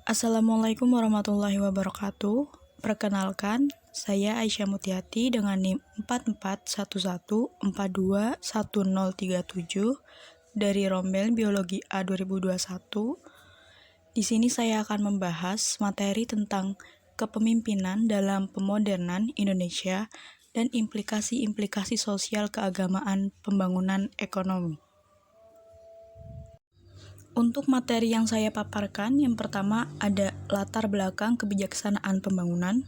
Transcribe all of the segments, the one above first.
Assalamualaikum warahmatullahi wabarakatuh. Perkenalkan, saya Aisyah Mutiati dengan NIM 4411421037 dari Rombel Biologi A 2021. Di sini saya akan membahas materi tentang kepemimpinan dalam pemodernan Indonesia dan implikasi-implikasi sosial keagamaan pembangunan ekonomi. Untuk materi yang saya paparkan, yang pertama ada latar belakang kebijaksanaan pembangunan,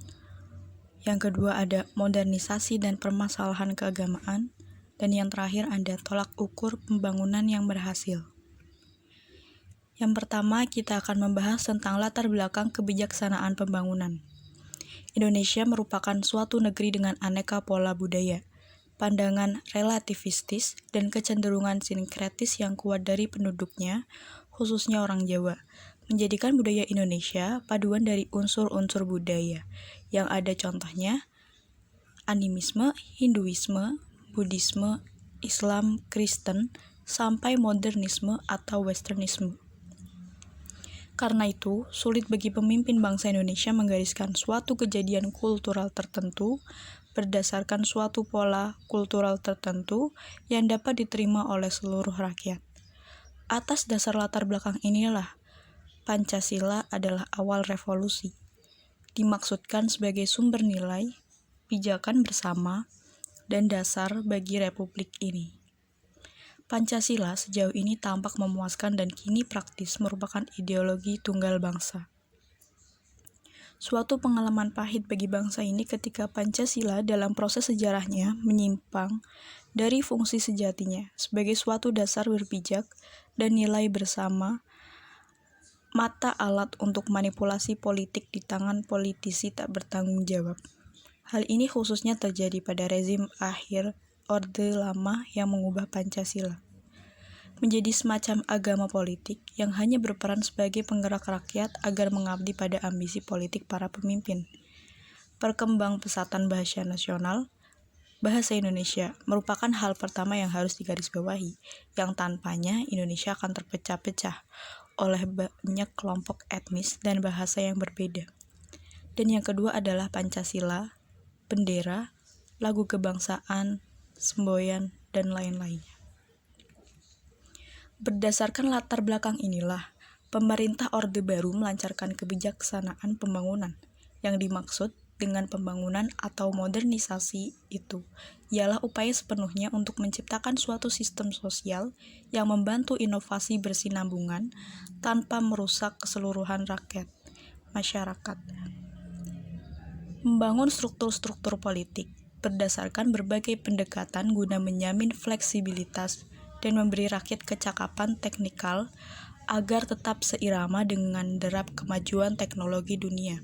yang kedua ada modernisasi dan permasalahan keagamaan, dan yang terakhir ada tolak ukur pembangunan yang berhasil. Yang pertama, kita akan membahas tentang latar belakang kebijaksanaan pembangunan. Indonesia merupakan suatu negeri dengan aneka pola budaya, pandangan relativistis, dan kecenderungan sinkretis yang kuat dari penduduknya, khususnya orang Jawa, menjadikan budaya Indonesia paduan dari unsur-unsur budaya, yang ada contohnya animisme, Hinduisme, Buddhisme, Islam, Kristen, sampai modernisme atau westernisme. Karena itu, sulit bagi pemimpin bangsa Indonesia menggariskan suatu kejadian kultural tertentu berdasarkan suatu pola kultural tertentu yang dapat diterima oleh seluruh rakyat. Atas dasar latar belakang inilah, Pancasila adalah awal revolusi. Dimaksudkan sebagai sumber nilai, pijakan bersama, dan dasar bagi republik ini. Pancasila sejauh ini tampak memuaskan dan kini praktis merupakan ideologi tunggal bangsa. Suatu pengalaman pahit bagi bangsa ini ketika Pancasila dalam proses sejarahnya menyimpang dari fungsi sejatinya sebagai suatu dasar berpijak dan nilai bersama, mata alat untuk manipulasi politik di tangan politisi tak bertanggung jawab. Hal ini khususnya terjadi pada rezim akhir Orde Lama yang mengubah Pancasila menjadi semacam agama politik yang hanya berperan sebagai penggerak rakyat agar mengabdi pada ambisi politik para pemimpin. Perkembang pesatan bahasa nasional, bahasa Indonesia merupakan hal pertama yang harus digarisbawahi, yang tanpanya Indonesia akan terpecah-pecah oleh banyak kelompok etnis dan bahasa yang berbeda. Dan yang kedua adalah Pancasila, bendera, lagu kebangsaan, semboyan, dan lain-lainnya. Berdasarkan latar belakang inilah, pemerintah Orde Baru melancarkan kebijaksanaan pembangunan. Yang dimaksud dengan pembangunan atau modernisasi itu ialah upaya sepenuhnya untuk menciptakan suatu sistem sosial yang membantu inovasi bersinambungan tanpa merusak keseluruhan rakyat, masyarakat. Membangun struktur-struktur politik berdasarkan berbagai pendekatan guna menjamin fleksibilitas dan memberi rakyat kecakapan teknikal agar tetap seirama dengan derap kemajuan teknologi dunia.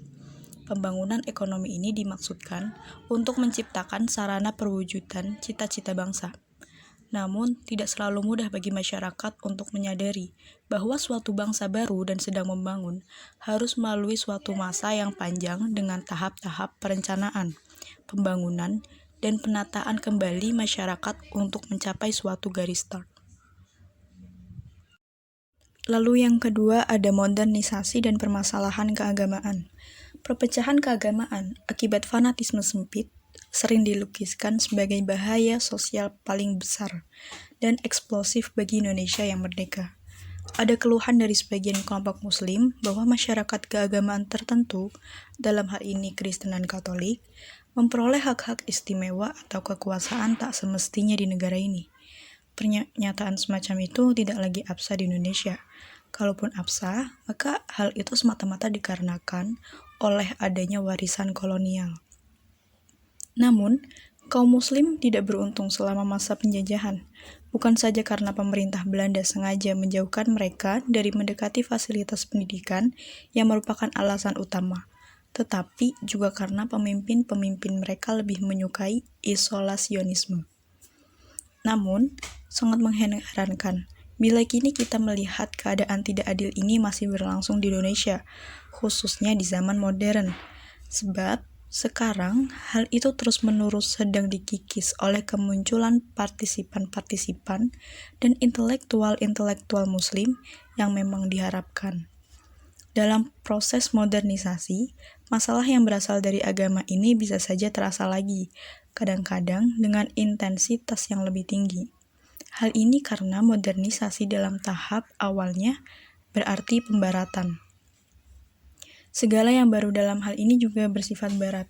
Pembangunan ekonomi ini dimaksudkan untuk menciptakan sarana perwujudan cita-cita bangsa. Namun, tidak selalu mudah bagi masyarakat untuk menyadari bahwa suatu bangsa baru dan sedang membangun harus melalui suatu masa yang panjang dengan tahap-tahap perencanaan, pembangunan, dan penataan kembali masyarakat untuk mencapai suatu garis start. Lalu yang kedua ada modernisasi dan permasalahan keagamaan. Perpecahan keagamaan akibat fanatisme sempit sering dilukiskan sebagai bahaya sosial paling besar dan eksplosif bagi Indonesia yang merdeka. Ada keluhan dari sebagian kelompok muslim bahwa masyarakat keagamaan tertentu, dalam hal ini Kristen dan Katolik, memperoleh hak-hak istimewa atau kekuasaan tak semestinya di negara ini. Pernyataan semacam itu tidak lagi absah di Indonesia. Kalaupun absah, maka hal itu semata-mata dikarenakan oleh adanya warisan kolonial. Namun, kaum muslim tidak beruntung selama masa penjajahan, bukan saja karena pemerintah Belanda sengaja menjauhkan mereka dari mendekati fasilitas pendidikan yang merupakan alasan utama, tetapi juga karena pemimpin-pemimpin mereka lebih menyukai isolasionisme. Namun, sangat mengherankan bila kini kita melihat keadaan tidak adil ini masih berlangsung di Indonesia, khususnya di zaman modern. Sebab, sekarang hal itu terus-menerus sedang dikikis oleh kemunculan partisipan-partisipan dan intelektual-intelektual muslim yang memang diharapkan. Dalam proses modernisasi, masalah yang berasal dari agama ini bisa saja terasa lagi, kadang-kadang dengan intensitas yang lebih tinggi. Hal ini karena modernisasi dalam tahap awalnya berarti pembaratan. Segala yang baru dalam hal ini juga bersifat barat.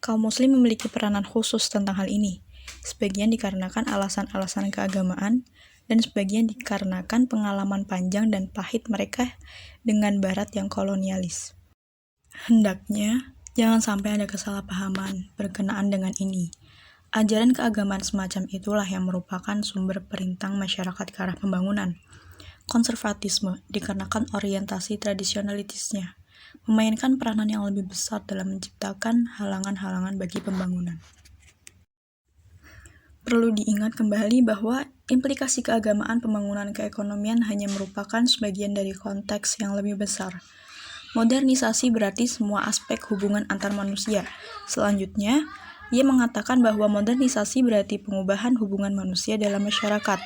Kaum muslim memiliki peranan khusus tentang hal ini. Sebagian dikarenakan alasan-alasan keagamaan, dan sebagian dikarenakan pengalaman panjang dan pahit mereka dengan barat yang kolonialis. Hendaknya, jangan sampai ada kesalahpahaman berkenaan dengan ini. Ajaran keagamaan semacam itulah yang merupakan sumber perintang masyarakat ke arah pembangunan. Konservatisme, dikarenakan orientasi tradisionalitisnya, memainkan peranan yang lebih besar dalam menciptakan halangan-halangan bagi pembangunan. Perlu diingat kembali bahwa implikasi keagamaan pembangunan keekonomian hanya merupakan sebagian dari konteks yang lebih besar. Modernisasi berarti semua aspek hubungan antar manusia. Selanjutnya, ia mengatakan bahwa modernisasi berarti pengubahan hubungan manusia dalam masyarakat.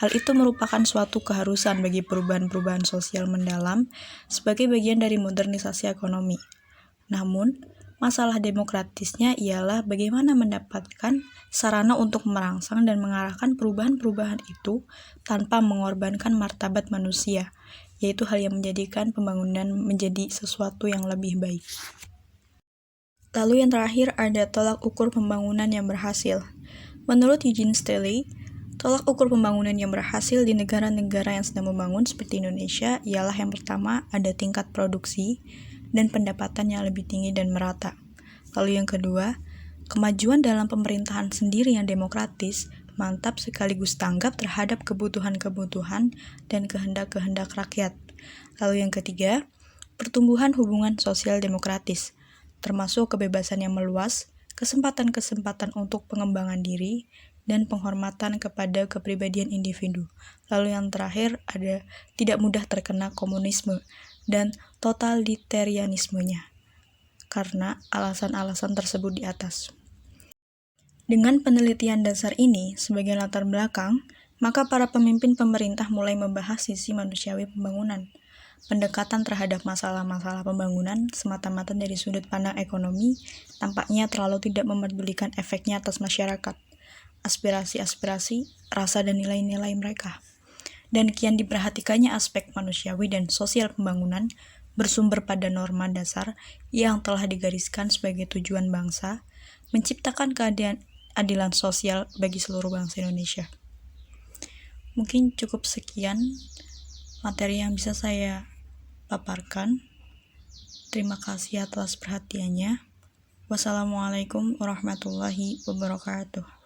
Hal itu merupakan suatu keharusan bagi perubahan-perubahan sosial mendalam sebagai bagian dari modernisasi ekonomi. Namun, masalah demokratisnya ialah bagaimana mendapatkan sarana untuk merangsang dan mengarahkan perubahan-perubahan itu tanpa mengorbankan martabat manusia, yaitu hal yang menjadikan pembangunan menjadi sesuatu yang lebih baik. Lalu yang terakhir ada tolak ukur pembangunan yang berhasil. Menurut Eugene Staley, tolak ukur pembangunan yang berhasil di negara-negara yang sedang membangun seperti Indonesia ialah yang pertama ada tingkat produksi dan pendapatan yang lebih tinggi dan merata. Lalu yang kedua, kemajuan dalam pemerintahan sendiri yang demokratis, mantap sekaligus tanggap terhadap kebutuhan-kebutuhan dan kehendak-kehendak rakyat. Lalu yang ketiga, pertumbuhan hubungan sosial demokratis, termasuk kebebasan yang meluas, kesempatan-kesempatan untuk pengembangan diri, dan penghormatan kepada kepribadian individu. Lalu yang terakhir ada tidak mudah terkena komunisme dan totalitarianismenya, karena alasan-alasan tersebut di atas. Dengan penelitian dasar ini sebagai latar belakang, maka para pemimpin pemerintah mulai membahas sisi manusiawi pembangunan. Pendekatan terhadap masalah-masalah pembangunan semata-mata dari sudut pandang ekonomi tampaknya terlalu tidak memedulikan efeknya atas masyarakat, aspirasi-aspirasi, rasa dan nilai-nilai mereka. Dan kian diperhatikannya aspek manusiawi dan sosial pembangunan bersumber pada norma dasar yang telah digariskan sebagai tujuan bangsa, menciptakan keadilan sosial bagi seluruh bangsa Indonesia. Mungkin cukup sekian materi yang bisa saya paparkan. Terima kasih atas perhatiannya. Wassalamualaikum warahmatullahi wabarakatuh.